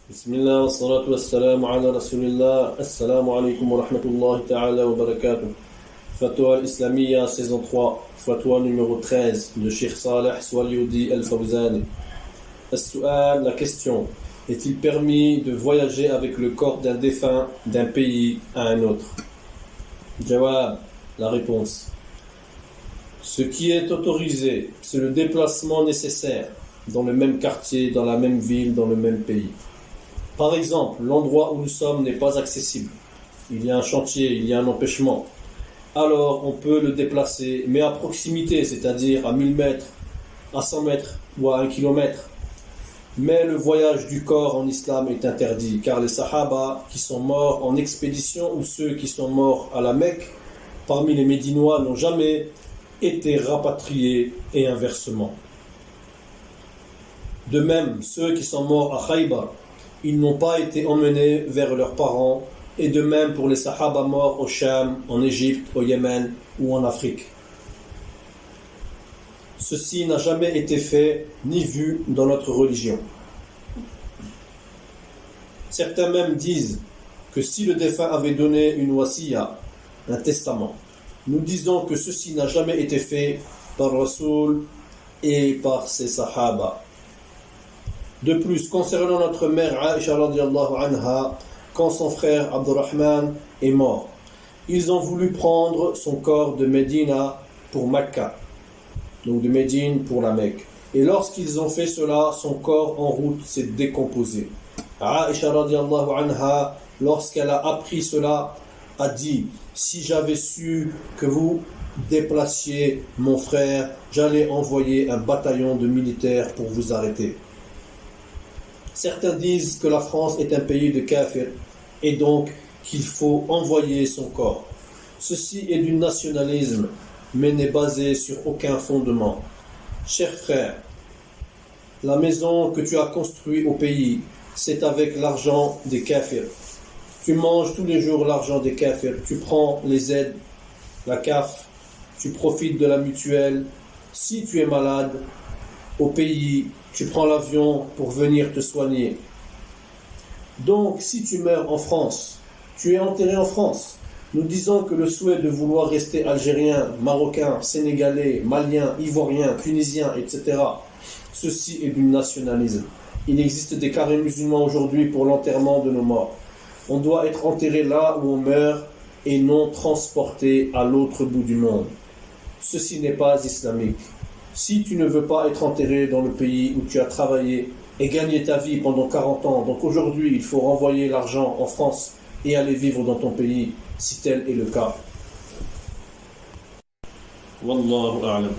بسم الله والصلاة والسلام على رسول الله. Assalamu alaikum wa rahmatullahi ta'ala wa barakatuh. Fatwa al-Islamiyya, saison 3, fatwa numéro 13 de Cheikh Saleh Swalioudi al-Fawzani. As-su'al, la question: est-il permis de voyager avec le corps d'un défunt d'un pays à un autre? Jawab, la réponse: ce qui est autorisé, c'est le déplacement nécessaire dans le même quartier, dans la même ville, dans le même pays. Par exemple, l'endroit où nous sommes n'est pas accessible. Il y a un chantier, il y a un empêchement. Alors, on peut le déplacer, mais à proximité, c'est-à-dire à 1000 mètres, à 100 mètres ou à 1 kilomètre. Mais le voyage du corps en islam est interdit, car les sahaba qui sont morts en expédition ou ceux qui sont morts à la Mecque, parmi les Médinois, n'ont jamais été rapatriés et inversement. De même, ceux qui sont morts à Khaybar, ils n'ont pas été emmenés vers leurs parents, et de même pour les Sahaba morts au Sham, en Égypte, au Yémen ou en Afrique. Ceci n'a jamais été fait ni vu dans notre religion. Certains même disent que si le défunt avait donné une wasiya, un testament, nous disons que ceci n'a jamais été fait par Rasoul et par ses Sahaba. De plus, concernant notre mère Aïcha radiallahu anha, quand son frère Abdurrahman est mort, ils ont voulu prendre son corps de Médina pour Mecca, donc de Médine pour la Mecque. Et lorsqu'ils ont fait cela, son corps en route s'est décomposé. Aïcha radiallahu anha, lorsqu'elle a appris cela, a dit: si j'avais su que vous déplaciez mon frère, j'allais envoyer un bataillon de militaires pour vous arrêter. Certains disent que la France est un pays de kafir et donc qu'il faut envoyer son corps. Ceci est du nationalisme, mais n'est basé sur aucun fondement. Cher frère, la maison que tu as construite au pays, c'est avec l'argent des kafirs. Tu manges tous les jours l'argent des kafirs, tu prends les aides, la CAF, tu profites de la mutuelle. Si tu es malade au pays, tu prends l'avion pour venir te soigner. Donc, si tu meurs en France, tu es enterré en France. Nous disons que le souhait de vouloir rester algérien, marocain, sénégalais, malien, ivoirien, tunisien, etc., ceci est du nationalisme. Il existe des carrés musulmans aujourd'hui pour l'enterrement de nos morts. On doit être enterré là où on meurt et non transporté à l'autre bout du monde. Ceci n'est pas islamique. Si tu ne veux pas être enterré dans le pays où tu as travaillé et gagné ta vie pendant 40 ans, donc aujourd'hui il faut renvoyer l'argent en France et aller vivre dans ton pays, si tel est le cas. Wallahu a'lam.